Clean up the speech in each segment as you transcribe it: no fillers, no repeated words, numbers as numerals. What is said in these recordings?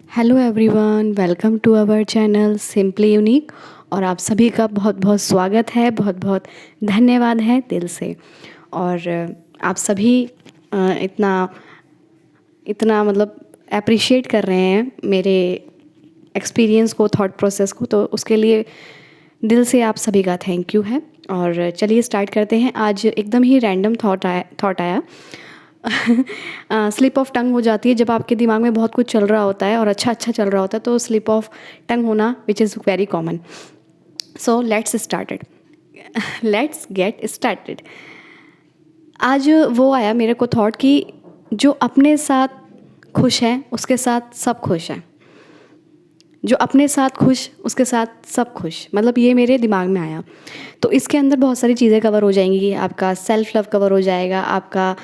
Hello everyone, welcome to our channel Simply Unique. और आप सभी का बहुत बहुत स्वागत है, बहुत बहुत धन्यवाद है दिल से। और आप सभी इतना इतना मतलब अप्रिशिएट कर रहे हैं मेरे एक्सपीरियंस को, थॉट प्रोसेस को, तो उसके लिए दिल से आप सभी का थैंक यू है। और चलिए स्टार्ट करते हैं। आज एकदम ही रैंडम थॉट आया स्लिप ऑफ टंग हो जाती है जब आपके दिमाग में बहुत कुछ चल रहा होता है और अच्छा अच्छा चल रहा होता है, तो स्लिप ऑफ टंग होना which is very common. So let's get started. आज वो आया मेरे को थॉट कि जो अपने साथ खुश है उसके साथ सब खुश है, जो अपने साथ खुश उसके साथ सब खुश, मतलब ये मेरे दिमाग में आया। तो इसके अंदर बहुत सारी चीज़ें कवर हो जाएंगी। आपका सेल्फ लव कवर हो जाएगा, आपका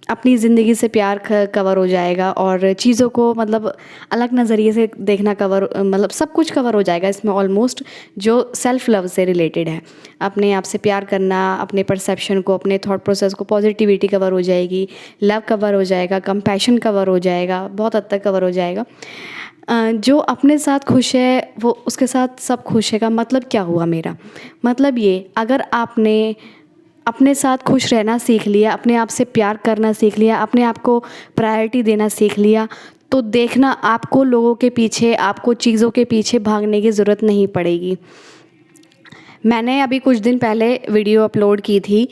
अपनी ज़िंदगी से प्यार कवर हो जाएगा, और चीज़ों को मतलब अलग नज़रिए से देखना कवर, मतलब सब कुछ कवर हो जाएगा इसमें ऑलमोस्ट, जो सेल्फ लव से रिलेटेड है। अपने आप से प्यार करना, अपने परसेप्शन को, अपने थॉट प्रोसेस को, पॉजिटिविटी कवर हो जाएगी, लव कवर हो जाएगा, कंपैशन कवर हो जाएगा, बहुत हद तक कवर हो जाएगा। जो अपने साथ खुश है वो उसके साथ सब खुश है का मतलब क्या हुआ मेरा? मतलब ये, अगर आपने अपने साथ खुश रहना सीख लिया, अपने आप से प्यार करना सीख लिया, अपने आप को प्रायोरिटी देना सीख लिया, तो देखना आपको लोगों के पीछे, आपको चीज़ों के पीछे भागने की ज़रूरत नहीं पड़ेगी। मैंने अभी कुछ दिन पहले वीडियो अपलोड की थी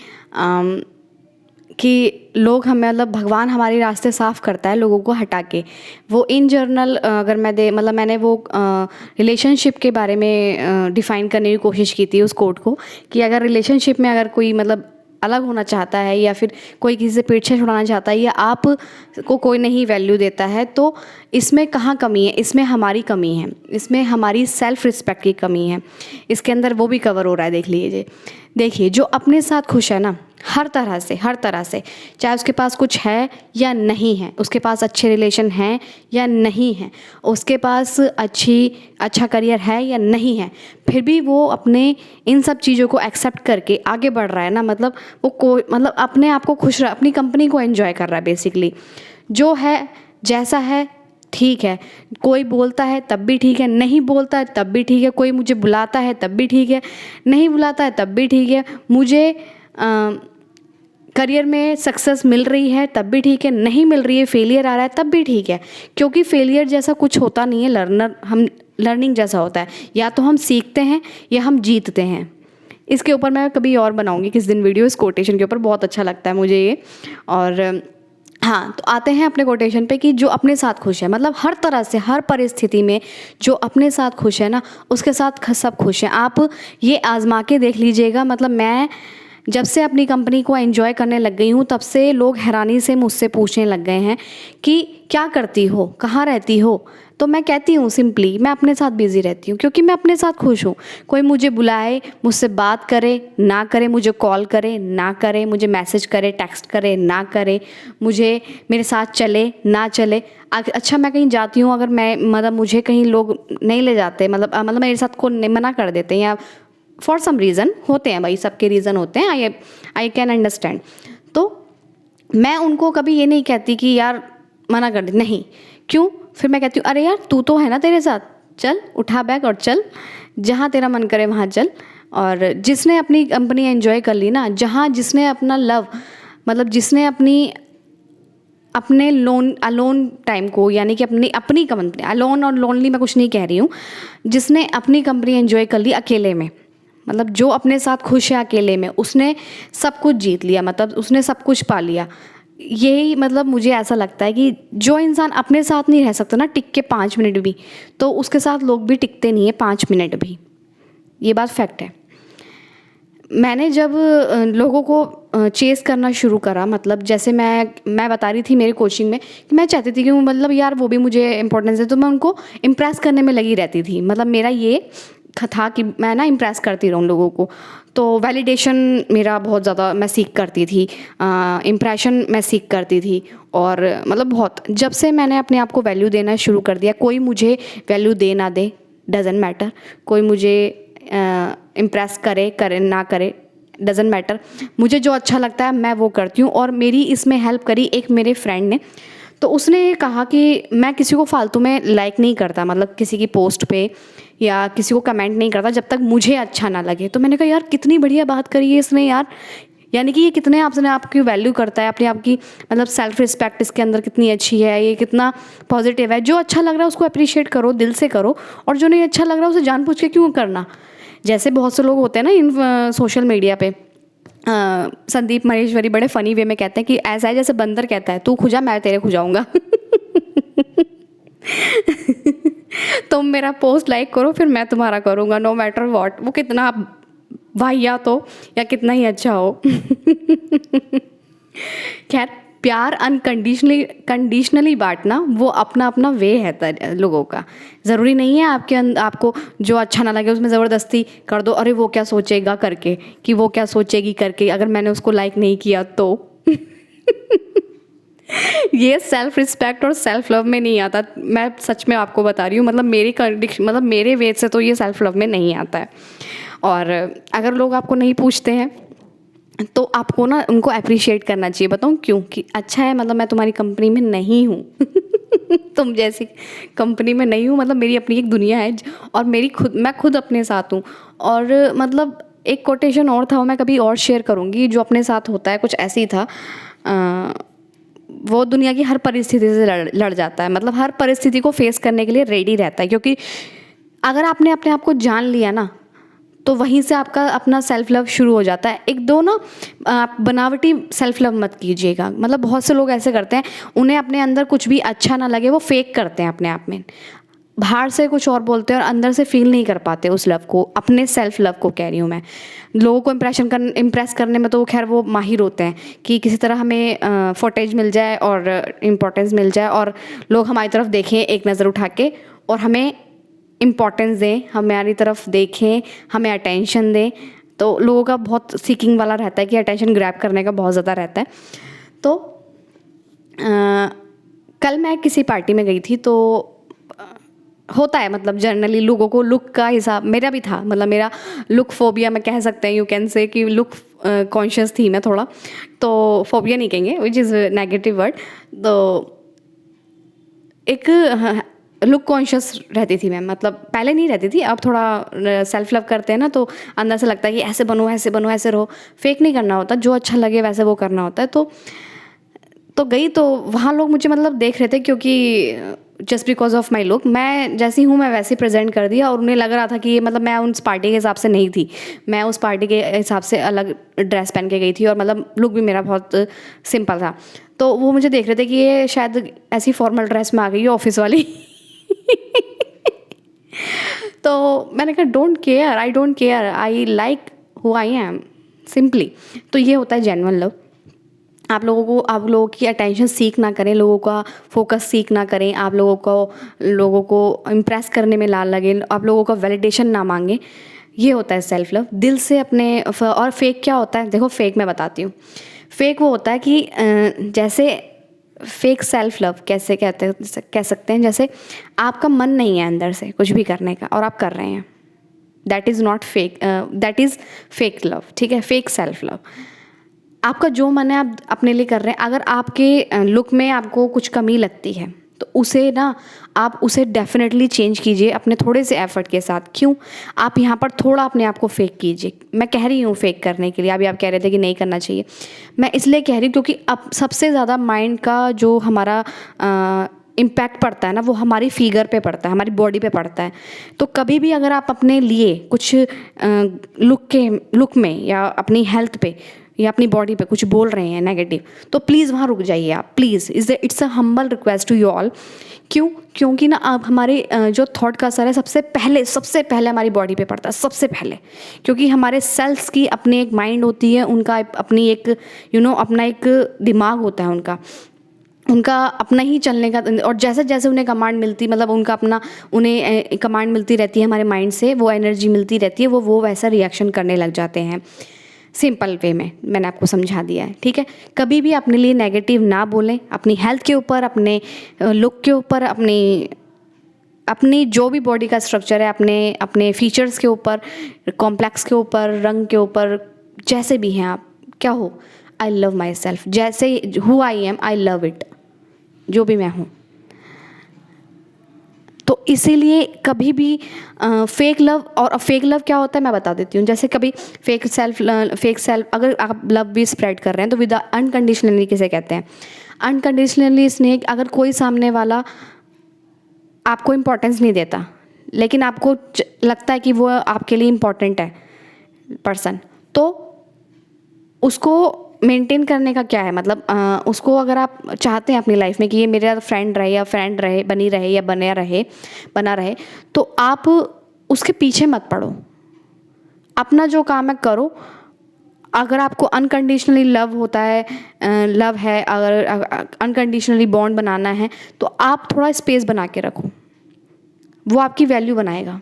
कि लोग हमें, मतलब भगवान हमारे रास्ते साफ़ करता है लोगों को हटा के। वो इन जर्नल अगर मतलब मैंने वो रिलेशनशिप के बारे में डिफ़ाइन करने की कोशिश की थी उस कोट को, कि अगर रिलेशनशिप में अगर कोई मतलब अलग होना चाहता है, या फिर कोई किसी से पीछे छुड़ाना चाहता है, या आप को कोई नहीं वैल्यू देता है, तो इसमें कहाँ कमी है? इसमें हमारी कमी है, इसमें हमारी सेल्फ रिस्पेक्ट की कमी है। इसके अंदर वो भी कवर हो रहा है, देख लीजिए। देखिए, जो अपने साथ खुश है ना, हर तरह से, चाहे उसके पास कुछ है या नहीं है, उसके पास अच्छे रिलेशन हैं या नहीं है, उसके पास अच्छा करियर है या नहीं है, फिर भी वो अपने इन सब चीज़ों को एक्सेप्ट करके आगे बढ़ रहा है ना, मतलब मतलब अपने आप को खुश रहा, अपनी कंपनी को एंजॉय कर रहा है बेसिकली। जो है जैसा है ठीक है, कोई बोलता है तब भी ठीक है, नहीं बोलता है तब भी ठीक है, कोई मुझे बुलाता है तब भी ठीक है, नहीं बुलाता है तब भी ठीक है, मुझे करियर में सक्सेस मिल रही है तब भी ठीक है, नहीं मिल रही है, फेलियर आ रहा है तब भी ठीक है। क्योंकि फेलियर जैसा कुछ होता नहीं है, लर्निंग जैसा होता है। या तो हम सीखते हैं या हम जीतते हैं। इसके ऊपर मैं कभी और बनाऊंगी किस दिन वीडियो, इस कोटेशन के ऊपर, बहुत अच्छा लगता है मुझे ये। और हाँ, तो आते हैं अपने कोटेशन पे कि जो अपने साथ खुश है, मतलब हर तरह से, हर परिस्थिति में जो अपने साथ खुश है ना, उसके साथ सब खुश हैं। आप ये आजमा के देख लीजिएगा। मतलब मैं जब से अपनी कंपनी को एंजॉय करने लग गई हूँ, तब से लोग हैरानी से मुझसे पूछने लग गए हैं कि क्या करती हो, कहाँ रहती हो? तो मैं कहती हूँ सिंपली, मैं अपने साथ बिज़ी रहती हूँ, क्योंकि मैं अपने साथ खुश हूँ। कोई मुझे बुलाए, मुझसे बात करे ना करे, मुझे कॉल करे ना करे, मुझे मैसेज करे, टेक्स्ट करे ना करे, मुझे मेरे साथ चले ना चले। अच्छा, मैं कहीं जाती हूँ, अगर मैं मतलब मुझे कहीं लोग नहीं ले जाते, मतलब मेरे साथ को मना कर देते हैं, या फॉर सम रीज़न होते हैं, भाई सबके रीज़न होते हैं, आई कैन अंडरस्टैंड। तो मैं उनको कभी ये नहीं कहती कि यार मना कर दे, नहीं। क्यों? फिर मैं कहती हूँ, अरे यार तू तो है ना, तेरे साथ चल, उठा बैग और चल, जहाँ तेरा मन करे वहाँ चल। और जिसने अपनी कंपनी एंजॉय कर ली ना, जहाँ जिसने अपना लव, मतलब जिसने अपने अलोन टाइम को, यानी कि अपनी कंपनी, अलोन और लोनली मैं कुछ नहीं कह रही हूँ, जिसने अपनी कंपनी एंजॉय कर ली अकेले में, मतलब जो अपने साथ खुश है अकेले में, उसने सब कुछ जीत लिया, मतलब उसने सब कुछ पा लिया। यही मतलब मुझे ऐसा लगता है कि जो इंसान अपने साथ नहीं रह सकता ना टिक के 5 मिनट भी, तो उसके साथ लोग भी टिकते नहीं है 5 मिनट भी। ये बात फैक्ट है। मैंने जब लोगों को चेस करना शुरू करा, मतलब जैसे मैं बता रही थी मेरी कोचिंग में कि मैं चाहती थी कि मतलब यार वो भी मुझे इंपॉर्टेंस है, तो मैं उनको इम्प्रेस करने में लगी रहती थी। मतलब मेरा ये था कि मैं ना इम्प्रेस करती रहूँ लोगों को। तो वैलिडेशन मेरा बहुत ज़्यादा मैं सीख करती थी, इम्प्रेशन मैं सीख करती थी। और मतलब बहुत, जब से मैंने अपने आप को वैल्यू देना शुरू कर दिया, कोई मुझे वैल्यू दे ना दे, डजेंट मैटर, कोई मुझे इम्प्रेस करे ना करे, डजेंट मैटर, मुझे जो अच्छा लगता है मैं वो करती हूँ। और मेरी इसमें हेल्प करी एक मेरे फ्रेंड ने। तो उसने ये कहा कि मैं किसी को फालतू में लाइक नहीं करता, मतलब किसी की पोस्ट पे या किसी को कमेंट नहीं करता जब तक मुझे अच्छा ना लगे। तो मैंने कहा यार कितनी बढ़िया बात करी है इसने यार, यानी कि ये कितने आपने आपकी वैल्यू करता है, अपने आप की मतलब सेल्फ रिस्पेक्ट इसके अंदर कितनी अच्छी है, ये कितना पॉजिटिव है। जो अच्छा लग रहा है उसको अप्रिशिएट करो, दिल से करो, और जो नहीं अच्छा लग रहा है उसे जानबूझ के क्यों करना। जैसे बहुत से लोग होते हैं ना इन सोशल मीडिया पे, संदीप महेश्वरी बड़े फनी वे में कहते हैं कि ऐसा है जैसे बंदर कहता है तू खुजा मैं तेरे खुजाऊंगा। तुम मेरा पोस्ट लाइक करो फिर मैं तुम्हारा करूँगा, नो मैटर व्हाट, वो कितना वाहियात हो या कितना ही अच्छा हो। खैर, प्यार कंडीशनली बांटना वो अपना अपना वे है लोगों का। ज़रूरी नहीं है आपको जो अच्छा ना लगे उसमें ज़बरदस्ती कर दो, अरे वो क्या सोचेगा करके, कि वो क्या सोचेगी करके, अगर मैंने उसको लाइक नहीं किया तो। ये सेल्फ रिस्पेक्ट और सेल्फ लव में नहीं आता, मैं सच में आपको बता रही हूँ। मतलब मेरे वे से तो ये सेल्फ लव में नहीं आता है। और अगर लोग आपको नहीं पूछते हैं तो आपको ना उनको अप्रिशिएट करना चाहिए। बताऊँ क्यों? कि अच्छा है, मतलब मैं तुम्हारी कंपनी में नहीं हूँ। तुम जैसी कंपनी में नहीं हूँ, मतलब मेरी अपनी एक दुनिया है और मैं खुद अपने साथ हूँ। और मतलब एक कोटेशन और था, वो मैं कभी और शेयर करूँगी, जो अपने साथ होता है कुछ ऐसे ही था। वो दुनिया की हर परिस्थिति से लड़ जाता है, मतलब हर परिस्थिति को फेस करने के लिए रेडी रहता है। क्योंकि अगर आपने अपने आप को जान लिया ना, तो वहीं से आपका अपना सेल्फ लव शुरू हो जाता है। एक दो ना आप बनावटी सेल्फ लव मत कीजिएगा। मतलब बहुत से लोग ऐसे करते हैं, उन्हें अपने अंदर कुछ भी अच्छा ना लगे वो फेक करते हैं अपने आप में, बाहर से कुछ और बोलते हैं और अंदर से फील नहीं कर पाते उस लव को, अपने सेल्फ लव को कह रही हूँ मैं। लोगों को इम्प्रेस करने में तो खैर वो माहिर होते हैं कि किसी तरह हमें फुटेज मिल जाए और इम्पोर्टेंस मिल जाए और लोग हमारी तरफ देखें एक नज़र उठा के और हमें इम्पोर्टेंस दें, हमारी तरफ देखें, हमें अटेंशन दें। तो लोगों का बहुत सीकिंग वाला रहता है कि अटेंशन ग्रैब करने का बहुत ज़्यादा रहता है। तो कल मैं किसी पार्टी में गई थी, तो होता है मतलब जनरली लोगों को लुक का हिसाब, मेरा भी था, मतलब मेरा लुक फोबिया मैं कह सकते हैं, यू कैन से कि लुक कॉन्शियस थी मैं थोड़ा, तो फोबिया नहीं कहेंगे, विच इज़ नेगेटिव वर्ड। तो एक लुक कॉन्शियस रहती थी मैं, मतलब पहले नहीं रहती थी, अब थोड़ा सेल्फ लव करते हैं ना तो अंदर से लगता है कि ऐसे बनो ऐसे बनो ऐसे रहो, फेक नहीं करना होता, जो अच्छा लगे वैसे वो करना होता है। तो गई, तो वहाँ लोग मुझे मतलब देख रहे थे, क्योंकि just because of my look, मैं जैसी हूँ मैं वैसे प्रेजेंट कर दिया, और उन्हें लग रहा था कि मतलब मैं उस पार्टी के हिसाब से नहीं थी, मैं उस पार्टी के हिसाब से अलग ड्रेस पहन के गई थी, और मतलब लुक भी मेरा बहुत सिंपल था। तो वो मुझे देख रहे थे कि ये शायद ऐसी फॉर्मल ड्रेस में आ गई है ऑफिस वाली। तो मैंने कहा I don't care, I like who I am simply. तो ये होता है जेन्युइन लव। आप लोगों की अटेंशन सीख ना करें, लोगों का फोकस सीख ना करें, आप लोगों को इम्प्रेस करने में लाल लगे, आप लोगों का वैलिडेशन ना मांगे। ये होता है सेल्फ लव, दिल से अपने। और फेक क्या होता है? देखो, फेक मैं बताती हूँ। फेक वो होता है कि जैसे फेक सेल्फ लव कैसे कह सकते हैं, जैसे आपका मन नहीं है अंदर से कुछ भी करने का और आप कर रहे हैं, that is not fake, that is fake love. ठीक है, फेक सेल्फ लव। आपका जो मन है आप अपने लिए कर रहे हैं। अगर आपके लुक में आपको कुछ कमी लगती है तो आप उसे डेफिनेटली चेंज कीजिए अपने थोड़े से एफर्ट के साथ। क्यों? आप यहाँ पर थोड़ा अपने आप को फेक कीजिए। मैं कह रही हूँ फेक करने के लिए, अभी आप कह रहे थे कि नहीं करना चाहिए, मैं इसलिए कह रही हूँ क्योंकि अब सबसे ज़्यादा माइंड का जो हमारा इम्पैक्ट पड़ता है ना, वो हमारी फिगर पे पड़ता है, हमारी बॉडी पे पड़ता है। तो कभी भी अगर आप अपने लिए कुछ लुक में या अपनी हेल्थ पे या अपनी बॉडी पे कुछ बोल रहे हैं नेगेटिव, तो प्लीज़ वहाँ रुक जाइए आप, please. It's a humble request to you all. क्योंकि ना अब हमारे जो थॉट का असर है सबसे पहले हमारी बॉडी पे पड़ता है, सबसे पहले। क्योंकि हमारे सेल्स की अपनी एक माइंड होती है, उनका अपनी एक अपना एक दिमाग होता है, उनका अपना ही चलने का। और जैसे जैसे उन्हें कमांड मिलती, मतलब उन्हें कमांड मिलती रहती है हमारे माइंड से, वो एनर्जी मिलती रहती है, वो वैसा रिएक्शन करने लग जाते हैं। सिंपल वे में मैंने आपको समझा दिया है, ठीक है। कभी भी अपने लिए नेगेटिव ना बोलें, अपनी हेल्थ के ऊपर, अपने लुक के ऊपर, अपनी जो भी बॉडी का स्ट्रक्चर है, अपने फीचर्स के ऊपर, कॉम्प्लेक्स के ऊपर, रंग के ऊपर, जैसे भी हैं आप, क्या हो, आई लव माई सेल्फ, जैसे who I am, I love it. जो भी मैं हूँ। तो इसीलिए कभी भी फेक लव, और फेक लव क्या होता है मैं बता देती हूँ। जैसे कभी फेक सेल्फ अगर आप लव भी स्प्रेड कर रहे हैं तो विद अनकंडीशनली किसे कहते हैं? अनकंडीशनली स्नेह, अगर कोई सामने वाला आपको इम्पोर्टेंस नहीं देता लेकिन आपको लगता है कि वो आपके लिए इम्पोर्टेंट है पर्सन, तो उसको मेंटेन करने का क्या है मतलब, उसको अगर आप चाहते हैं अपनी लाइफ में कि ये मेरा फ्रेंड रहे, बनी रहे या बना रहे, तो आप उसके पीछे मत पड़ो, अपना जो काम है करो। अगर आपको अनकंडीशनली लव है, अगर अनकंडीशनली बॉन्ड बनाना है तो आप थोड़ा स्पेस बना के रखो, वो आपकी वैल्यू बनाएगा।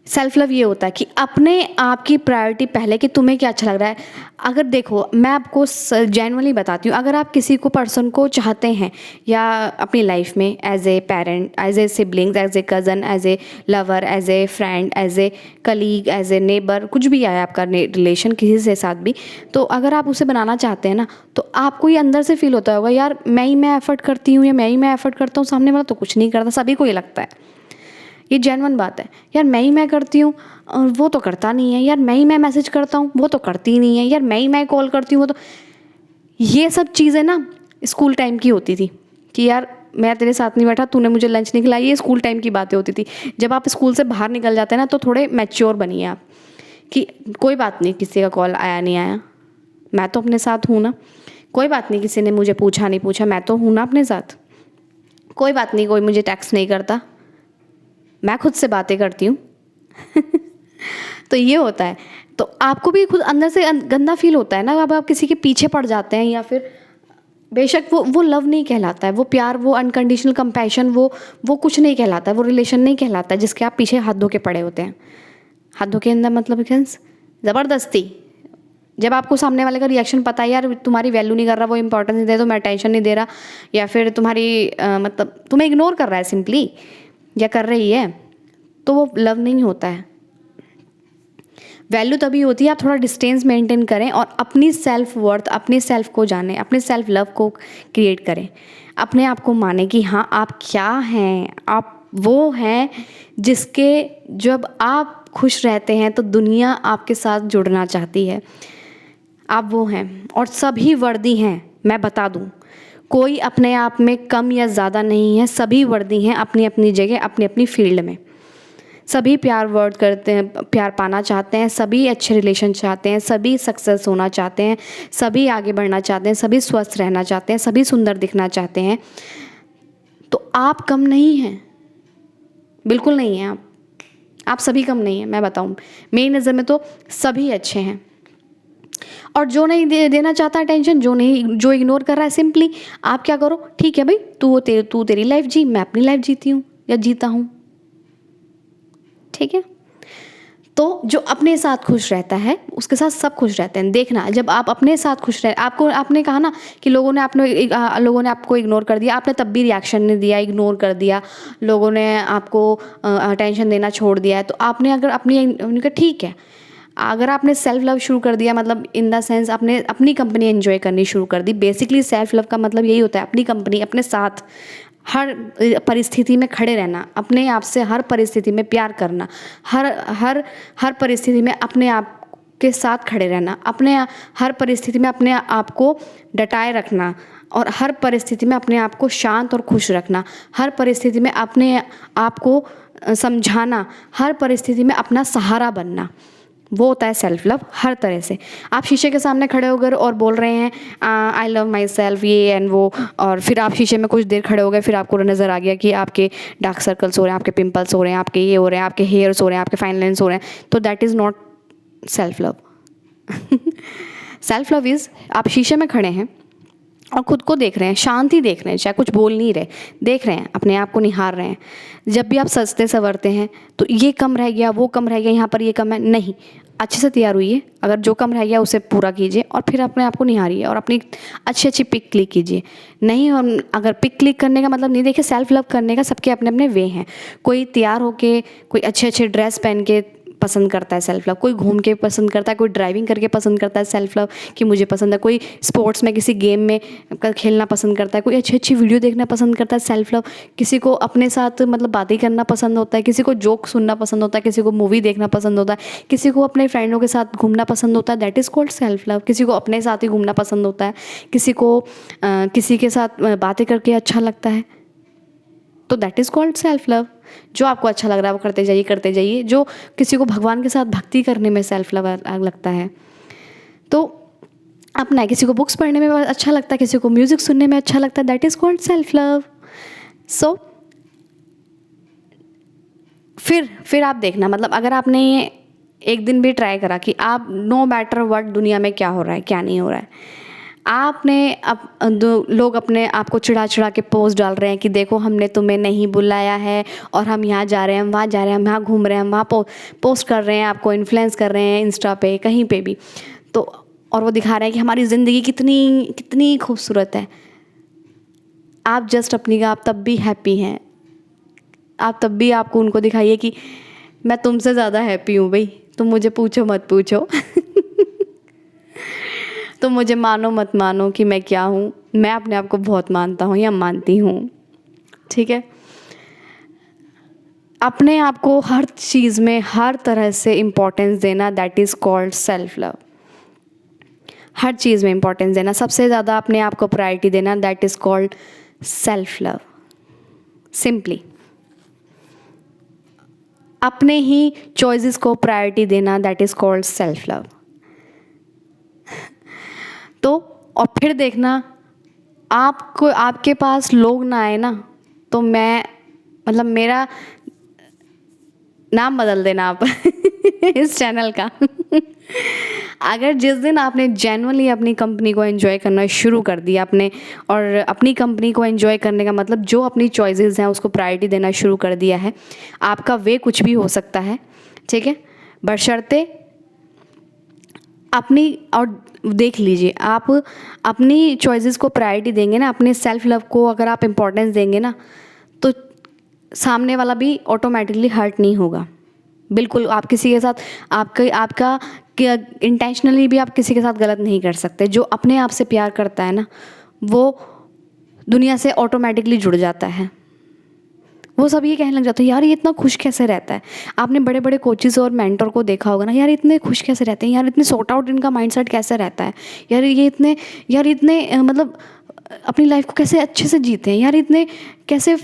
सेल्फ लव ये होता है कि अपने आप की प्रायोरिटी पहले, कि तुम्हें क्या अच्छा लग रहा है। अगर देखो, मैं आपको जेन्युइनली बताती हूँ, अगर आप किसी को पर्सन को चाहते हैं या अपनी लाइफ में as a parent, as a siblings, as a cousin, as a lover, as a friend, as a colleague, as a neighbour, कुछ भी आया आपका रिलेशन किसी से साथ भी, तो अगर आप उसे बनाना चाहते हैं ना, तो आपको ये अंदर से फील होता होगा यार मैं एफर्ट करती हूँ या मैं एफर्ट करता हूँ, सामने वाला तो कुछ नहीं करता। सभी को ये लगता है, ये जेन्युइन बात है यार, मैं करती हूँ और वो तो करता नहीं है, यार मैं मैसेज करता हूँ वो तो करती नहीं है, यार मैं कॉल करती हूँ वो तो। ये सब चीज़ें ना स्कूल टाइम की होती थी कि यार मैं तेरे साथ नहीं बैठा, तूने मुझे लंच नहीं खिलाई, ये स्कूल टाइम की बातें होती थी। जब आप स्कूल से बाहर निकल जाते हैं ना तो थोड़े मैच्योर बनिए आप, कि कोई बात नहीं किसी का कॉल आया नहीं आया, मैं तो अपने साथ हूँ ना, कोई बात नहीं किसी ने मुझे पूछा नहीं पूछा, मैं तो हूँ ना अपने साथ, कोई बात नहीं कोई मुझे टेक्स्ट नहीं करता, मैं खुद से बातें करती हूँ। तो ये होता है, तो आपको भी खुद अंदर से गंदा फील होता है ना, अब आप किसी के पीछे पड़ जाते हैं, या फिर बेशक वो लव नहीं कहलाता है, वो प्यार, वो अनकंडीशनल कंपैशन, वो कुछ नहीं कहलाता है, वो रिलेशन नहीं कहलाता है जिसके आप पीछे हाथ धो के पड़े होते हैं। हाथ धो के अंदर मतलब ज़बरदस्ती, जब आपको सामने वाले का रिएक्शन पता है यार तुम्हारी वैल्यू नहीं कर रहा, वो इंपॉर्टेंस नहीं दे, तो मैं अटेंशन नहीं दे रहा, या फिर तुम्हारी मतलब तुम्हें इग्नोर कर रहा है सिंपली, या कर रही है, तो वो लव नहीं होता है। वैल्यू तभी होती है आप थोड़ा डिस्टेंस मेंटेन करें और अपनी सेल्फ वर्थ, अपने सेल्फ को जानें, अपने सेल्फ लव को क्रिएट करें, अपने आप को माने कि हाँ आप क्या हैं, आप वो हैं जिसके जब आप खुश रहते हैं तो दुनिया आपके साथ जुड़ना चाहती है। आप वो हैं और सभी वर्दी हैं, मैं बता दूं, कोई अपने आप में कम या ज़्यादा नहीं है, सभी वर्दी हैं अपनी अपनी जगह, अपनी अपनी फील्ड में। सभी प्यार वर्ड करते हैं, प्यार पाना चाहते हैं, सभी अच्छे रिलेशन चाहते हैं, सभी सक्सेस होना चाहते हैं, सभी आगे बढ़ना चाहते हैं, सभी स्वस्थ रहना चाहते हैं, सभी सुंदर दिखना चाहते हैं। तो आप कम नहीं हैं, बिल्कुल नहीं हैं आप सभी कम नहीं हैं। मैं बताऊं, मेरी नज़र में तो सभी अच्छे हैं, और जो नहीं देना चाहता अटेंशन, जो इग्नोर कर रहा है, सिंपली आप क्या करो, ठीक है भाई तू तेरी लाइफ जी, मैं अपनी लाइफ जीती हूँ या जीता हूँ, ठीक है। तो जो अपने साथ खुश रहता है उसके साथ सब खुश रहते हैं। देखना, जब आप अपने साथ खुश रहे, आपने कहा ना कि लोगों ने आपको इग्नोर कर दिया, आपने तब भी रिएक्शन नहीं दिया, इग्नोर कर दिया, लोगों ने आपको अटेंशन देना छोड़ दिया है, तो आपने अगर उनका ठीक है, अगर आपने सेल्फ लव शुरू कर दिया, मतलब इन द सेंस आपने अपनी कंपनी एंजॉय करनी शुरू कर दी। बेसिकली सेल्फ लव का मतलब यही होता है, अपनी कंपनी, अपने साथ हर परिस्थिति में खड़े रहना, अपने आप से हर परिस्थिति में प्यार करना, हर परिस्थिति में अपने आप के साथ खड़े रहना, हर परिस्थिति में अपने आप को डटाए रखना, और हर परिस्थिति में अपने आप को शांत और खुश रखना, हर परिस्थिति में अपने आप को समझाना, हर परिस्थिति में अपना सहारा बनना, वो होता है सेल्फ लव। हर तरह से आप शीशे के सामने खड़े होकर और बोल रहे हैं आई लव माई सेल्फ, ये एंड वो, और फिर आप शीशे में कुछ देर खड़े हो गए, फिर आपको नज़र आ गया कि आपके डार्क सर्कल्स हो रहे हैं, आपके पिंपल्स हो रहे हैं, आपके ये हो रहे हैं, आपके हेयर्स हो रहे हैं, आपके फाइन लाइन्स हो रहे हैं, तो that is not self love. Self love is आप शीशे में खड़े हैं और खुद को देख रहे हैं, शांति देख रहे हैं, चाहे कुछ बोल नहीं रहे, देख रहे हैं, अपने आप को निहार रहे हैं। जब भी आप सजते संवरते हैं तो ये कम रह गया, वो कम रह गया, यहाँ पर ये कम है, नहीं, अच्छे से तैयार हुई, अगर जो कम रह गया उसे पूरा कीजिए और फिर अपने आप को निहारिए और अपनी अच्छी पिक क्लिक कीजिए। नहीं, और अगर पिक क्लिक करने का मतलब नहीं, देखिए सेल्फ लव करने का सबके अपने अपने वे हैं। कोई तैयार होके, कोई अच्छे ड्रेस पहन के पसंद करता है सेल्फ लव, कोई घूम के पसंद करता है, कोई ड्राइविंग करके पसंद करता है सेल्फ लव कि मुझे पसंद है, कोई स्पोर्ट्स में किसी गेम में खेलना पसंद करता है, कोई अच्छी अच्छी वीडियो देखना पसंद करता है सेल्फ लव, किसी को अपने साथ मतलब बातें करना पसंद होता है, किसी को जोक सुनना पसंद होता है, किसी को मूवी देखना पसंद होता है, किसी को अपने फ्रेंडों के साथ घूमना पसंद होता है, that is called self love. किसी को अपने साथ ही घूमना पसंद होता है, किसी को किसी के साथ बातें करके अच्छा लगता है, तो that is called self love. जो आपको अच्छा लग रहा है वो करते जाइए करते जाइए। जो किसी को भगवान के साथ भक्ति करने में सेल्फ लव लगता है तो अपना है, किसी को बुक्स पढ़ने में अच्छा लगता है, किसी को म्यूज़िक सुनने में अच्छा लगता है, that is called self love. So फिर आप देखना, मतलब अगर आपने एक दिन भी ट्राई करा कि आप नो मैटर व्हाट दुनिया में क्या हो रहा है क्या नहीं हो रहा है, आपने लोग अपने आप को चिढ़ा चिढ़ा के पोस्ट डाल रहे हैं कि देखो हमने तुम्हें नहीं बुलाया है और हम यहाँ जा रहे हैं, हम वहाँ जा रहे हैं, हम यहाँ घूम रहे हैं, हम वहाँ पोस्ट कर रहे हैं, आपको इन्फ्लुएंस कर रहे हैं इंस्टा पे कहीं पे भी, तो और वो दिखा रहे हैं कि हमारी ज़िंदगी कितनी कितनी खूबसूरत है। आप जस्ट अपनी आप तब भी हैप्पी हैं, आप तब भी आपको उनको दिखाइए कि मैं तुमसे ज़्यादा हैप्पी हूँ भाई, तुम मुझे पूछो मत पूछो तुम मुझे मानो मत मानो कि मैं क्या हूँ, मैं अपने आप को बहुत मानता हूँ या मानती हूँ, ठीक है। अपने आप को हर चीज़ में हर तरह से इम्पोर्टेंस देना, that is called self love. हर चीज़ में इम्पोर्टेंस देना, सबसे ज़्यादा अपने आप को प्रायोरिटी देना, that is called self love. Simply अपने ही चॉइसेस को प्रायोरिटी देना, that is called self love. तो और फिर देखना, आपको आपके पास लोग ना आए ना तो मैं मतलब मेरा नाम बदल देना आप इस चैनल का अगर जिस दिन आपने जेन्युइनली अपनी कंपनी को एंजॉय करना शुरू कर दिया और अपनी कंपनी को एंजॉय करने का मतलब जो अपनी चॉइसेस हैं उसको प्रायोरिटी देना शुरू कर दिया है, आपका वे कुछ भी हो सकता है, ठीक है, बशर्ते अपनी, और देख लीजिए आप अपनी चॉइसेस को प्रायोरिटी देंगे ना, अपने सेल्फ लव को अगर आप इम्पोर्टेंस देंगे ना तो सामने वाला भी ऑटोमेटिकली हर्ट नहीं होगा। बिल्कुल आप किसी के साथ आपका इंटेंशनली भी आप किसी के साथ गलत नहीं कर सकते। जो अपने आप से प्यार करता है ना वो दुनिया से ऑटोमेटिकली जुड़ जाता है। वो सब ये कहने लग जाते हैं यार ये इतना खुश कैसे रहता है। आपने बड़े बड़े कोचेस और मेंटर को देखा होगा ना, यार इतने खुश कैसे रहते हैं, यार इतने सॉर्ट आउट इनका माइंडसेट कैसे रहता है, यार ये इतने मतलब अपनी लाइफ को कैसे अच्छे से जीते हैं, यार इतने कैसे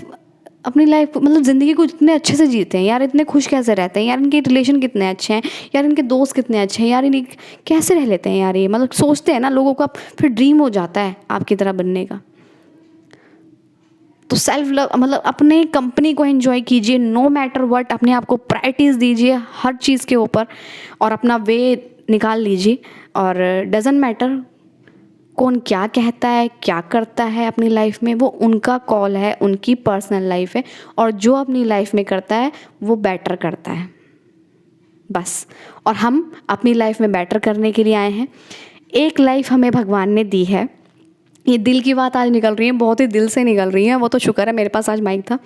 अपनी लाइफ मतलब ज़िंदगी को इतने अच्छे से जीते हैं, यार इतने खुश कैसे रहते हैं, यार इनके रिलेशन कितने अच्छे हैं, यार इनके दोस्त कितने अच्छे हैं, यार इन्हें कैसे रह लेते हैं, यार ये मतलब सोचते हैं ना लोगों का, फिर ड्रीम हो जाता है आपकी तरह बनने का। तो सेल्फ लव मतलब अपने कंपनी को एंजॉय कीजिए, नो मैटर व्हाट, अपने आप को प्रायोरिटीज़ दीजिए हर चीज़ के ऊपर और अपना वे निकाल लीजिए। और डजेंट मैटर कौन क्या कहता है क्या करता है अपनी लाइफ में, वो उनका कॉल है, उनकी पर्सनल लाइफ है, और जो अपनी लाइफ में करता है वो बेटर करता है बस। और हम अपनी लाइफ में बेटर करने के लिए आए हैं। एक लाइफ हमें भगवान ने दी है, ये दिल की बात आज निकल रही है, बहुत ही दिल से निकल रही है, वो तो शुक्र है मेरे पास आज माइक था।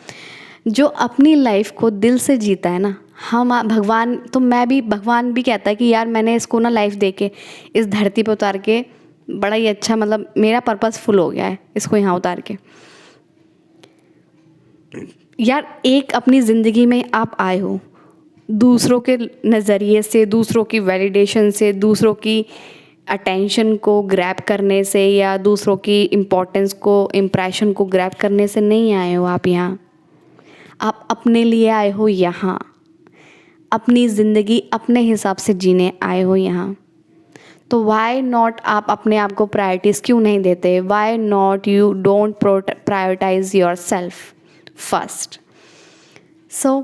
जो अपनी लाइफ को दिल से जीता है ना, हम भगवान तो भगवान भी कहता है कि यार मैंने इसको ना लाइफ दे के इस धरती पर उतार के बड़ा ही अच्छा, मतलब मेरा पर्पस फुल हो गया है इसको यहाँ उतार के। यार एक अपनी ज़िंदगी में आप आए हो दूसरों के नज़रिए से, दूसरों की वैलिडेशन से, दूसरों की अटेंशन को ग्रैब करने से या दूसरों की इम्पोर्टेंस को, इम्प्रेशन को ग्रैब करने से नहीं आए हो आप यहाँ। आप अपने लिए आए हो यहाँ, अपनी ज़िंदगी अपने हिसाब से जीने आए हो यहाँ। तो वाई नॉट आप अपने आप को प्रायोरिटीज़ क्यों नहीं देते? Why not you don't prioritize your self first. So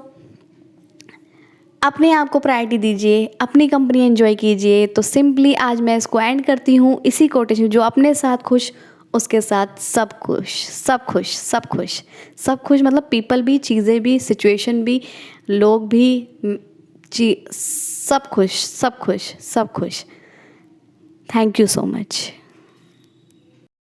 अपने आप को प्रायोरिटी दीजिए, अपनी कंपनी एंजॉय कीजिए। तो सिंपली आज मैं इसको एंड करती हूँ इसी कोटेशन, जो अपने साथ खुश उसके साथ सब खुश, सब खुश, सब खुश, सब खुश, मतलब पीपल भी, चीज़ें भी, सिचुएशन भी, लोग भी, सब खुश, सब खुश, सब खुश। Thank you so much.